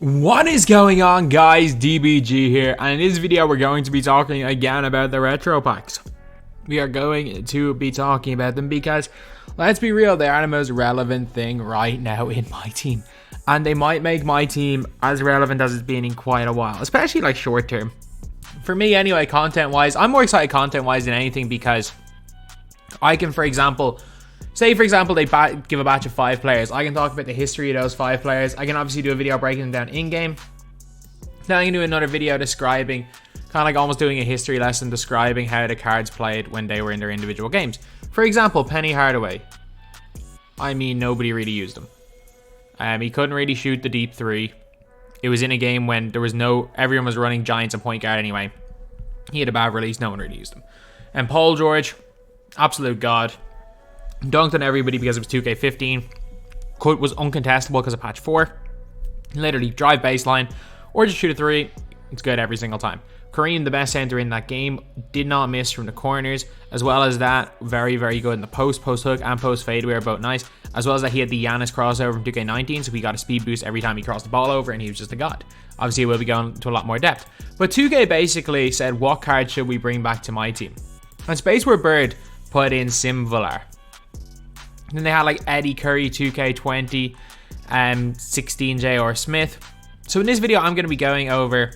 What is going on, guys? DBG here, and in this video we're going to be talking again about the retro packs. We are going to be talking about them because, let's be real, they are the most relevant thing right now in my team, and they might make my team as relevant as it's been in quite a while, especially like short term. For me anyway, content wise, I'm more excited content wise than anything because I can, for example, say for example they give a batch of 5 players. I can talk about the history of those 5 players. I can obviously do a video breaking them down in game. Then I can do another video describing, kind of like almost doing a history lesson describing how the cards played when they were in their individual games. For example, Penny Hardaway. I mean, nobody really used him. He couldn't really shoot the deep 3. It was in a game when there was everyone was running Giants and point guard anyway. He had a bad release, no one really used him. And Paul George, absolute god. Dunked on everybody because it was 2K15. Was uncontestable because of patch 4. Literally drive baseline or just shoot a 3. It's good every single time. Kareem, the best center in that game, did not miss from the corners. As well as that, very, very good in the post hook and post fadeaway are both nice. As well as that, he had the Giannis crossover from 2K19, so he got a speed boost every time he crossed the ball over, and he was just a god. Obviously, we'll be going to a lot more depth. But 2K basically said, what card should we bring back to my team? And Space War Bird put in Simvalar. Then they had like Eddie Curry, 2K20, 16 J.R. Smith. So in this video, I'm going to be going over,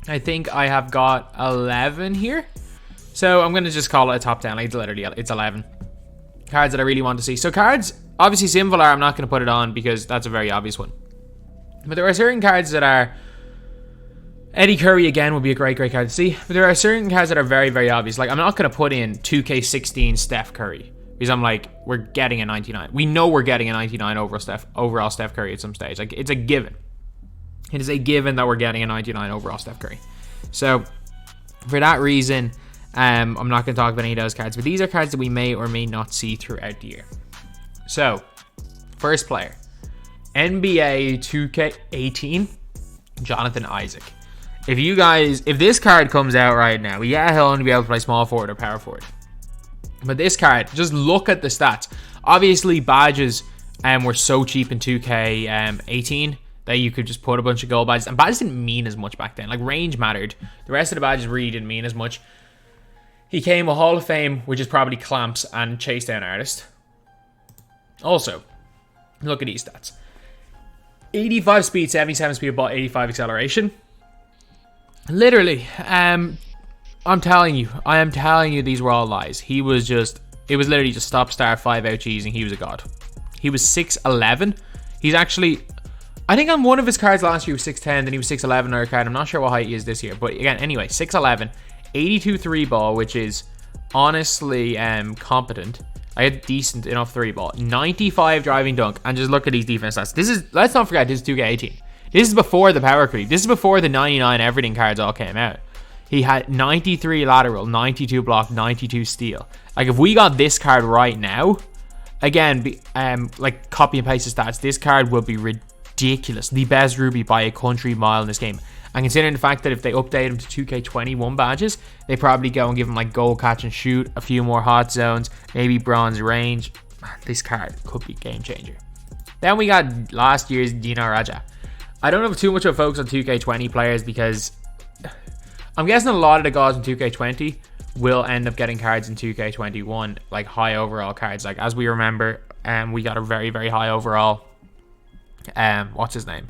I think I have got 11 here. So I'm going to just call it a top 10. Like it's 11 cards that I really want to see. So cards, obviously Simvalar, I'm not going to put it on because that's a very obvious one. But there are certain cards that are, Eddie Curry again would be a great card to see. But there are certain cards that are very, very obvious. Like I'm not going to put in 2K16 Steph Curry. Because I'm like, we're getting a 99. We know we're getting a 99 overall Steph Curry at some stage. Like, it's a given. It is a given that we're getting a 99 overall Steph Curry. So, for that reason, I'm not going to talk about any of those cards. But these are cards that we may or may not see throughout the year. So, first player. NBA 2K18, Jonathan Isaac. If this card comes out right now, yeah, he'll only be able to play small forward or power forward. But this card, just look at the stats. Obviously, badges were so cheap in 2K18 that you could just put a bunch of gold badges. And badges didn't mean as much back then. Like, range mattered. The rest of the badges really didn't mean as much. He came with Hall of Fame, which is probably Clamps and Chase Down Artist. Also, look at these stats. 85 speed, 77 speed of ball, 85 acceleration. Literally, I am telling you, these were all lies. It was literally just stop, start, 5 out cheesing. He was a god. He was 6'11". He's actually, I think on one of his cards last year he was 6'10", then he was 6'11" on our card. I'm not sure what height he is this year. But again, anyway, 6'11", 82 3 ball, which is honestly competent. I had decent enough 3 ball. 95 driving dunk. And just look at these defense stats. Let's not forget, this is 2K18. This is before the power creep. This is before the 99 everything cards all came out. He had 93 lateral, 92 block, 92 steal. Like, if we got this card right now, again, like copy and paste the stats, this card will be ridiculous. The best Ruby by a country mile in this game. And considering the fact that if they update him to 2K21 badges, they probably go and give him like gold catch and shoot, a few more hot zones, maybe bronze range. Man, this card could be game changer. Then we got last year's Dina Raja. I don't have too much of a focus on 2K20 players because I'm guessing a lot of the guys in 2K20 will end up getting cards in 2K21, like high overall cards. Like, as we remember, we got a very, very high overall, what's his name?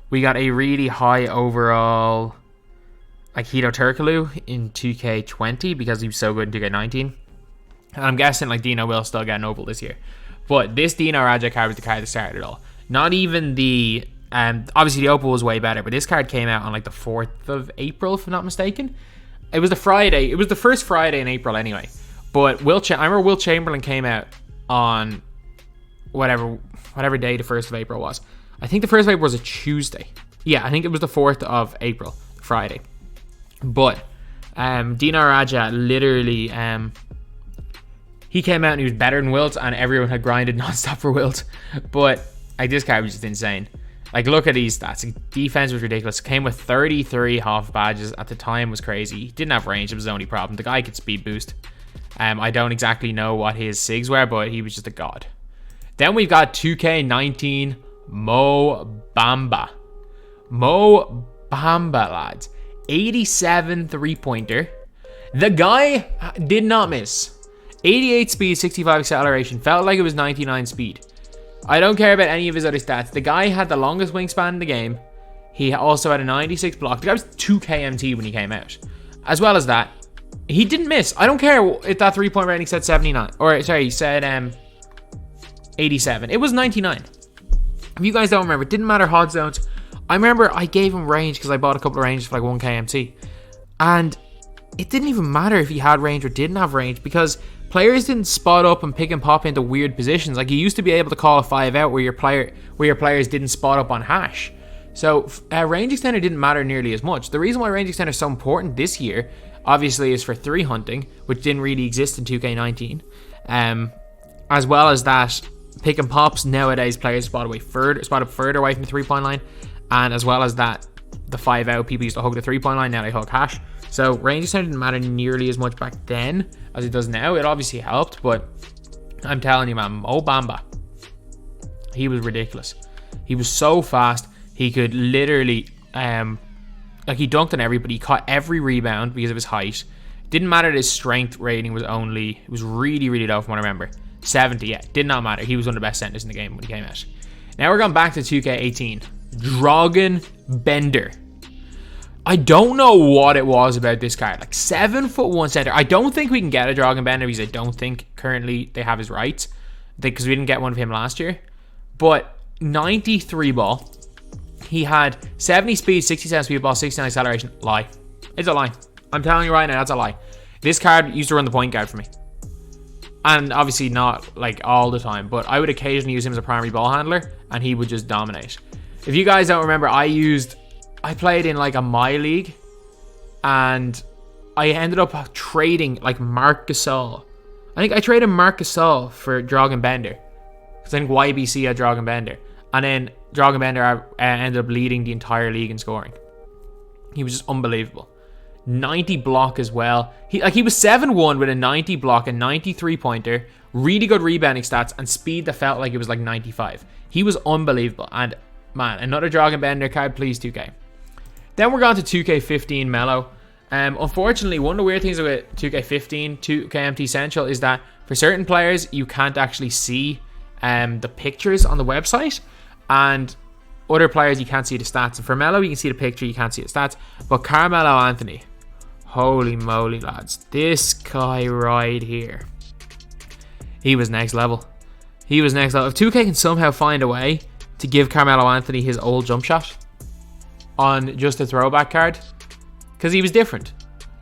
We got a really high overall, like, Hito Turkoglu in 2K20 because he was so good in 2K19. And I'm guessing, like, Dino will still get an oval this year. But this Dina Raja card was the card that started it all. Not even the obviously the Opal was way better, but this card came out on like the 4th of April, if I'm not mistaken. It was the Friday. It was the first Friday in April anyway. But I remember Will Chamberlain came out on whatever day the 1st of April was. I think the 1st of April was a Tuesday. Yeah, I think it was the 4th of April, Friday. But Dina Raja literally, he came out and he was better than Wilt, and everyone had grinded nonstop for Wilt. But like, this card was just insane. Like, look at these stats. Defense was ridiculous. Came with 33 half badges. At the time was crazy. He didn't have range. It was the only problem. The guy could speed boost. I don't exactly know what his SIGs were, but he was just a god. Then we've got 2K19 Mo Bamba. Mo Bamba, lads. 87 three-pointer. The guy did not miss. 88 speed, 65 acceleration. Felt like it was 99 speed. I don't care about any of his other stats. The guy had the longest wingspan in the game. He also had a 96 block. The guy was 2K MT when he came out. As well as that, he didn't miss. I don't care if that three-point rating said 79. Or, sorry, said 87. It was 99. If you guys don't remember, it didn't matter hot zones. I remember I gave him range because I bought a couple of ranges for like 1K MT. And it didn't even matter if he had range or didn't have range because players didn't spot up and pick and pop into weird positions. Like you used to be able to call a 5 out where your players didn't spot up on hash. So range extender didn't matter nearly as much. The reason why range extender is so important this year, obviously, is for 3 hunting, which didn't really exist in 2K19. As well as that, pick and pops nowadays players spot up further away from the 3-point line. And as well as that, the 5 out, people used to hug the 3-point line, now they hug hash. So range extender didn't matter nearly as much back then as it does now. It obviously helped, but I'm telling you, man, Mo Bamba, he was ridiculous. He was so fast. He could literally, like he dunked on everybody. He caught every rebound because of his height. Didn't matter that his strength rating was it was really, really low from what I remember. 70, yeah, did not matter. He was one of the best centers in the game when he came out. Now we're going back to 2K18. Dragon Bender. I don't know what it was about this card. Like 7'1" center. I don't think we can get a Dragon Bender because I don't think currently they have his rights. Because we didn't get one of him last year. But 93 ball. He had 70 speed, 67 speed ball, 69 acceleration. Lie. It's a lie. I'm telling you right now, that's a lie. This card used to run the point guard for me. And obviously not like all the time, but I would occasionally use him as a primary ball handler and he would just dominate. If you guys don't remember, I played in like a My League and I ended up trading like Marc Gasol. I think I traded Marc Gasol for Dragon Bender because I think YBC had Dragon Bender. And then Dragon Bender ended up leading the entire league in scoring. He was just unbelievable. 90 block as well. He was 7'1" with a 90 block, a 93 pointer, really good rebounding stats, and speed that felt like it was like 95. He was unbelievable. And man, another Dragon Bender card, please 2K. Then we're going to 2K15 Mellow. Unfortunately, one of the weird things with 2K15, 2KMT Central is that for certain players, you can't actually see the pictures on the website. And other players, you can't see the stats. And for Mellow, you can see the picture, you can't see the stats. But Carmelo Anthony, holy moly, lads. This guy right here, he was next level. He was next level. If 2K can somehow find a way to give Carmelo Anthony his old jump shot on just a throwback card, because he was different.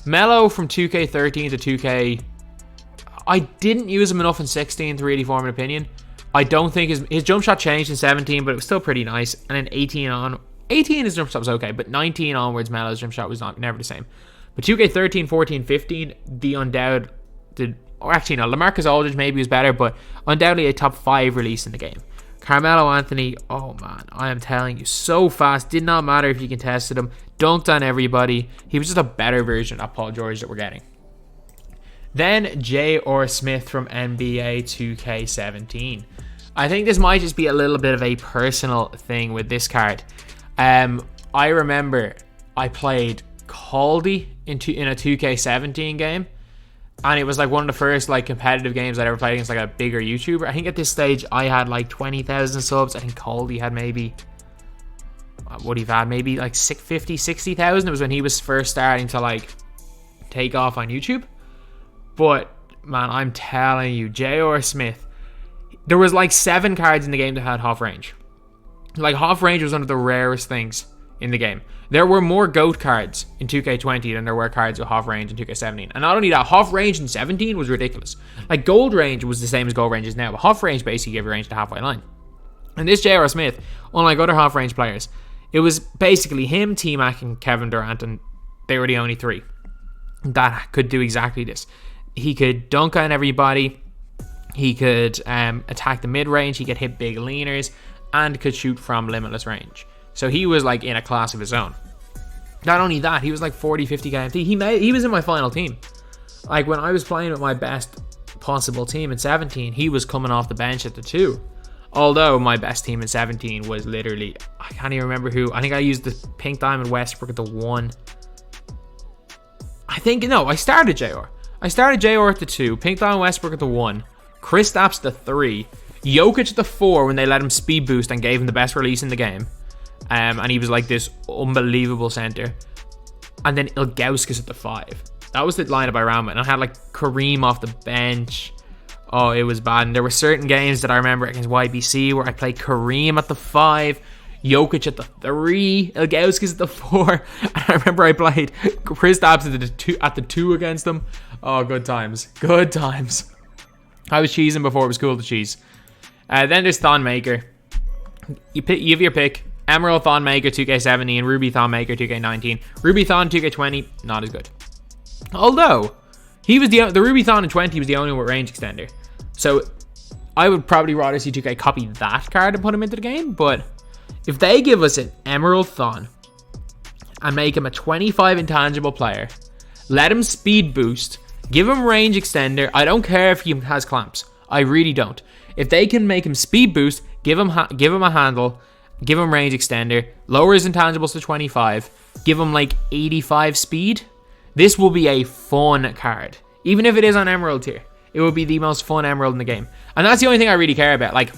Mellow from 2K13 to 2K, I didn't use him enough in 16 to really form an opinion. I don't think his jump shot changed in 17, but it was still pretty nice. And then 18 his jump shot was okay, but 19 onwards, Mellow's jump shot was never the same. But 2K13, 14, 15, the undoubted, actually no, LaMarcus Aldridge maybe was better, but undoubtedly a top 5 release in the game. Carmelo Anthony, oh man, I am telling you, so fast. Did not matter if you contested him. Dunked on everybody. He was just a better version of Paul George that we're getting. Then J.R. Smith from NBA 2K17. I think this might just be a little bit of a personal thing with this card. I remember I played Caldy in a 2K17 game, and it was like one of the first like competitive games I'd ever played against like a bigger YouTuber. I think at this stage I had like 20,000 subs. I think Caldy had maybe, what he'd had, maybe like 50, 60,000. It was when he was first starting to like take off on YouTube. But man, I'm telling you, J.R. Smith, there was like 7 cards in the game that had half range. Like half range was one of the rarest things in the game. There were more GOAT cards in 2K20 than there were cards with half range in 2K17. And not only that, half range in 17 was ridiculous. Like gold range was the same as gold range is now, but half range basically gave you range to halfway line. And this J.R. Smith, unlike other half range players, it was basically him, T-Mac, and Kevin Durant, and they were the only 3 that could do exactly this. He could dunk on everybody. He could attack the mid-range. He could hit big leaners and could shoot from limitless range. So he was like in a class of his own. Not only that, he was like 40, 50 KMT. He was in my final team. Like when I was playing with my best possible team in 17, he was coming off the bench at the 2. Although my best team in 17 was literally, I can't even remember who. I think I used the Pink Diamond Westbrook at the 1. I started JR. I started JR at the 2, Pink Diamond Westbrook at the 1, Kristaps the 3, Jokic at the 4 when they let him speed boost and gave him the best release in the game. And he was like this unbelievable center. And then Ilgauskas at the 5. That was the lineup I ran with. And I had like Kareem off the bench. Oh, it was bad. And there were certain games that I remember against YBC where I played Kareem at the 5, Jokic at the 3, Ilgauskas at the 4. And I remember I played Kristaps at the 2 against them. Oh, good times. Good times. I was cheesing before it was cool to cheese. Then there's Thon Maker. You have your pick. Emerald Thon Maker 2K17, Ruby Thon Maker 2K19. Ruby Thon 2K20, not as good. Although, he was the Ruby Thon in 20 was the only one with range extender. So, I would probably rather see 2K copy that card and put him into the game. But, if they give us an Emerald Thon and make him a 25 intangible player, let him speed boost, give him range extender. I don't care if he has clamps. I really don't. If they can make him speed boost, give him a handle, give him range extender, lower his intangibles to 25, give him like 85 speed, this will be a fun card. Even if it is on Emerald tier, it will be the most fun Emerald in the game. And that's the only thing I really care about. Like,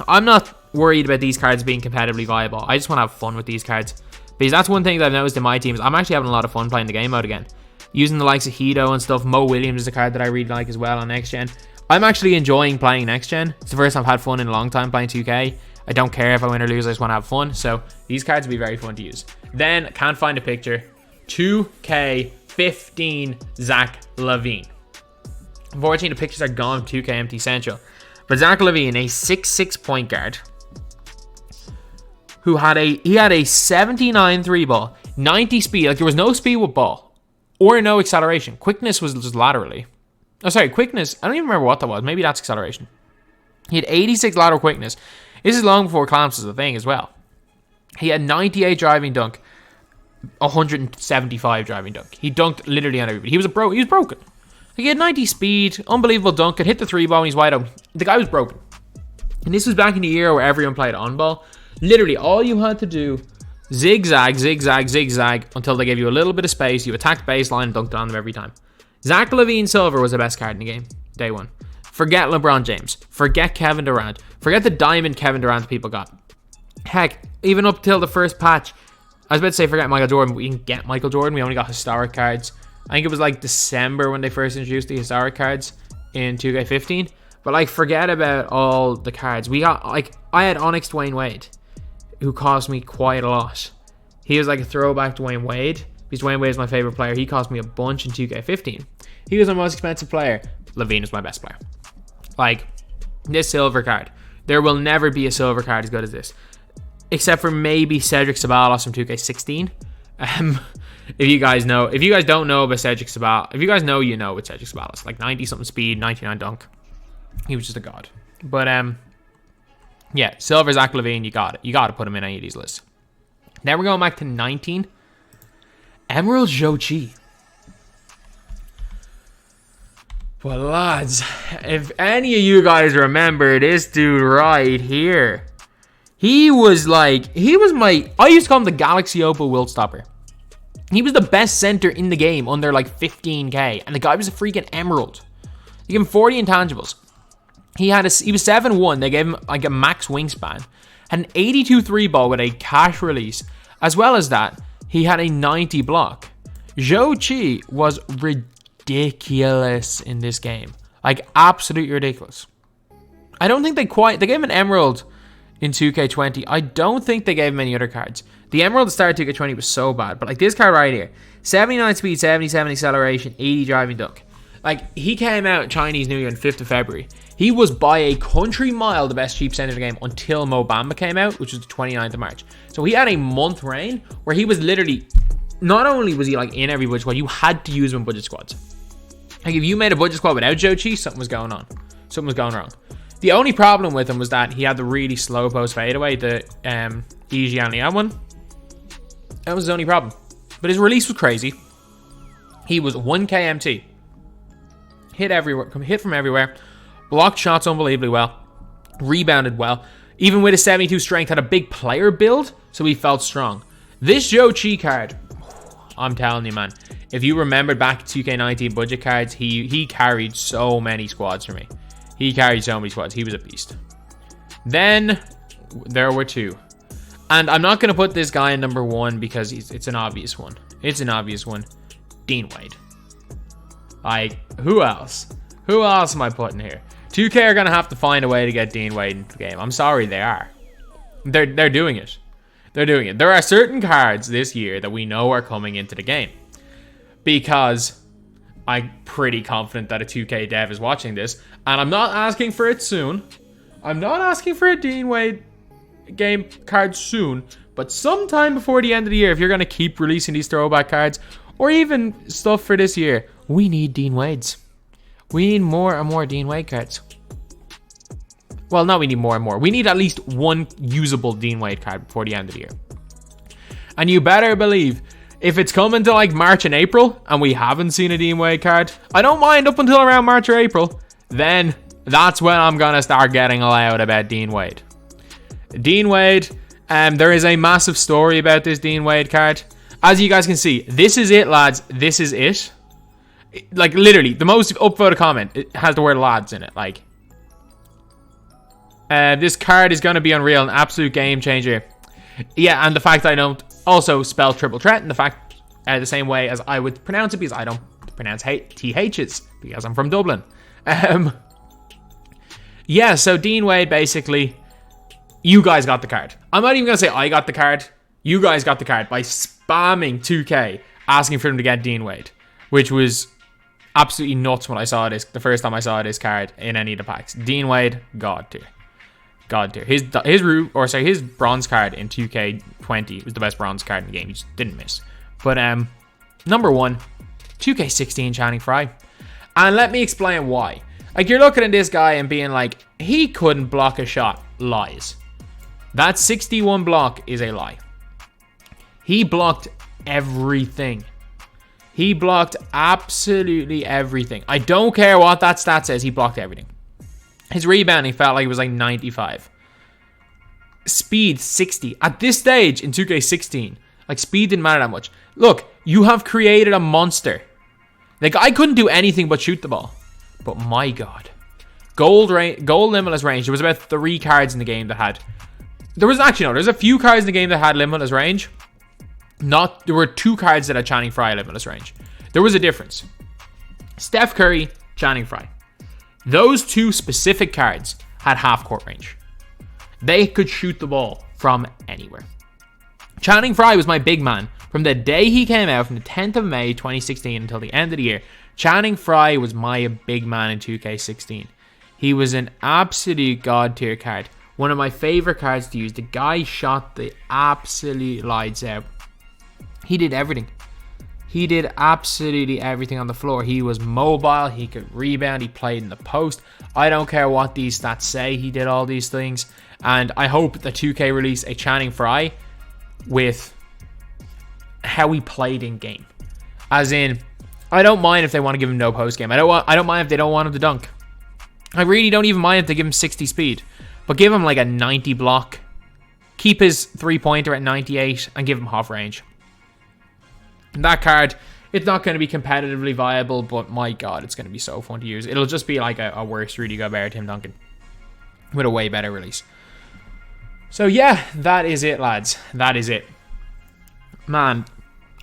I'm not worried about these cards being competitively viable. I just want to have fun with these cards. Because that's one thing that I've noticed in my teams. I'm actually having a lot of fun playing the game mode again. Using the likes of Hito and stuff. Mo Williams is a card that I really like as well on Next Gen. I'm actually enjoying playing Next Gen. It's the first time I've had fun in a long time playing 2K. I don't care if I win or lose. I just want to have fun. So these cards will be very fun to use. Then, can't find a picture. 2K15 Zach LaVine. Unfortunately, the pictures are gone. 2K Empty Central. But Zach LaVine, a 6'6" point guard, who had a 79 3 ball, 90 speed. Like, there was no speed with ball or no acceleration. Quickness was just laterally. Oh, sorry, quickness. I don't even remember what that was. Maybe that's acceleration. He had 86 lateral quickness. This is long before clamps was a thing as well. He had 98 driving dunk, 175 driving dunk. He dunked literally on everybody. He was broken. He had 90 speed, unbelievable dunk, could hit the 3 ball when he's wide open. The guy was broken. And this was back in the year where everyone played on ball. Literally, all you had to do, zigzag, zigzag, zigzag, until they gave you a little bit of space. You attacked baseline and dunked on them every time. Zach LaVine Silver was the best card in the game, day one. Forget LeBron James. Forget Kevin Durant. Forget the diamond Kevin Durant people got. Heck, even up till the first patch, I was about to say forget Michael Jordan, but we didn't get Michael Jordan. We only got historic cards. I think it was like December when they first introduced the historic cards in 2K15. But like, forget about all the cards. We got, like, I had Onyx Dwayne Wade, who cost me quite a lot. He was like a throwback Dwayne Wade, because Dwayne Wade is my favorite player. He cost me a bunch in 2K15. He was my most expensive player. LaVine is my best player. Like, this silver card. There will never be a silver card as good as this. Except for maybe Cedric Ceballos from 2K16. If you guys don't know about Cedric Ceballos, if you guys know, you know with Cedric Ceballos. Like 90-something speed, 99 dunk. He was just a god. But, yeah, silver Zach LaVine, you got it. You got to put him in any of these lists. Then we're going back to 19. Emerald Joe-Chi. Well, lads, if any of you guys remember this dude right here, I used to call him the Galaxy Opal Wilt Stopper. He was the best center in the game under like 15k, and the guy was a freaking emerald. They gave him 40 intangibles. He was 7'1". They gave him like a max wingspan, had an 82 3 ball with a cash release, as well as that he had a 90 block. Joe-Chi was ridiculous in this game, like absolutely ridiculous. I don't think they gave him an emerald in 2K20. I don't think they gave him any other cards. The emerald at the start of 2K20 was so bad, but like this card right here, 79 speed, 77 acceleration, 80 driving dunk. Like, he came out Chinese New Year on 5th of February. He was by a country mile the best cheap center in the game until Mo Bamba came out, which was the 29th of March. So he had a month reign where he was literally, not only was he like in every budget squad, you had to use him in budget squads. Like, if you made a budget squad without Joe-Chi, something was going on. Something was going wrong. The only problem with him was that he had the really slow post fadeaway, the Eiji and Liao one. That was his only problem. But his release was crazy. He was 1k MT. Hit from everywhere. Blocked shots unbelievably well. rebounded well. Even with a 72 strength, had a big player build, so he felt strong. This Joe Chi card, I'm telling you, man. If you remember back to 2K19 budget cards, he carried so many squads for me. He carried so many squads. He was a beast. Then there were two. And I'm not going to put this guy in number 1 because it's an obvious one. It's an obvious one. Dean Wade. Like, who else? Who else am I putting here? 2K are going to have to find a way to get Dean Wade into the game. I'm sorry, they are. They're doing it. They're doing it. There are certain cards this year that we know are coming into the game. Because I'm pretty confident that a 2K dev is watching this. And I'm not asking for it soon. I'm not asking for a Dean Wade game card soon. But sometime before the end of the year, if you're going to keep releasing these throwback cards, or even stuff for this year, we need Dean Wades. We need more and more Dean Wade cards. Well, no, we need more and more. We need at least one usable Dean Wade card before the end of the year. And you better believe, if it's coming to like March and April, and we haven't seen a Dean Wade card, I don't mind up until around March or April, then that's when I'm going to start getting loud about Dean Wade. Dean Wade, there is a massive story about this Dean Wade card. As you guys can see, this is it, lads. This is it. Like, literally, the most upvoted comment, it has the word lads in it. Like, this card is going to be unreal, an absolute game changer. Yeah, and the fact that I don't also spell triple threat, and the fact, the same way as I would pronounce it, because I don't pronounce THs, because I'm from Dublin. Yeah, so Dean Wade, basically, you guys got the card. I'm not even going to say I got the card. You guys got the card by spamming 2K, asking for them to get Dean Wade, which was absolutely nuts when I saw this, the first time I saw this card in any of the packs. Dean Wade, God tier. God tier. His bronze card in 2K20 was the best bronze card in the game. He just didn't miss. But number 1, 2K16 Channing Frye. And let me explain why. Like, you're looking at this guy and being like, he couldn't block a shot. Lies. That 61 block is a lie. He blocked everything. He blocked absolutely everything. I don't care what that stat says. He blocked everything. His rebounding felt like it was like 95. Speed, 60. At this stage in 2K16, like, speed didn't matter that much. Look, you have created a monster. Like, I couldn't do anything but shoot the ball. But my God. Gold limitless range. There was about 3 cards in the game that had... there's a few cards in the game that had limitless range. There were 2 cards that had Channing Frye limitless range. There was a difference. Steph Curry, Channing Frye. Those 2 specific cards had half-court range. They could shoot the ball from anywhere. Channing Frye was my big man. From the day he came out, from the 10th of May 2016 until the end of the year, Channing Frye was my big man in 2K16. He was an absolute god tier card. One of my favorite cards to use. The guy shot the absolute lights out. He did everything. He did absolutely everything on the floor. He was mobile. He could rebound. He played in the post. I don't care what these stats say. He did all these things. And I hope that 2K release a Channing Frye with how he played in game. As in, I don't mind if they want to give him no post game. I don't mind if they don't want him to dunk. I really don't even mind if they give him 60 speed. But give him like a 90 block. Keep his 3-pointer at 98 and give him half range. That card, it's not going to be competitively viable, but my God, it's going to be so fun to use. It'll just be like a worse Rudy Gobert Tim Duncan with a way better release. So yeah, that is it, lads. That is it. Man,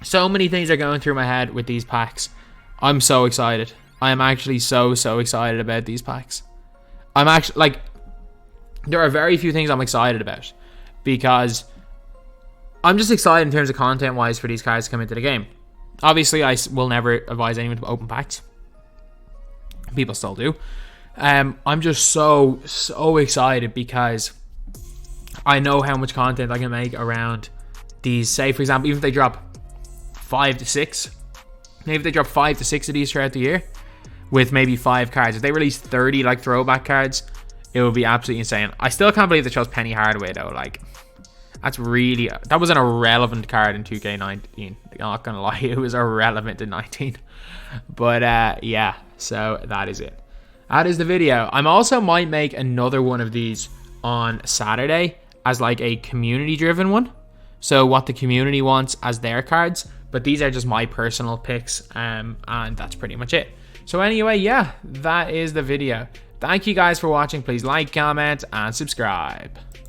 so many things are going through my head with these packs. I'm so excited. I am actually so excited about these packs. I'm actually, like, there are very few things I'm excited about because I'm just excited in terms of content-wise for these cards to come into the game. Obviously, I will never advise anyone to open packs. People still do. I'm just so excited because I know how much content I can make around these. Say, for example, even if they drop 5 to 6, maybe if they drop 5 to 6 of these throughout the year with maybe 5 cards. If they release 30 like throwback cards, it would be absolutely insane. I still can't believe they chose Penny Hardaway though. Like, that was an irrelevant card in 2K19. I'm not gonna lie, it was irrelevant in 19. But yeah, so that is it. that is the video. I'm also might make another one of these on Saturday as like a community driven one. So what the community wants as their cards. But these are just my personal picks, and that's pretty much it. So anyway, yeah, that is the video. Thank you guys for watching. Please like, comment, and subscribe.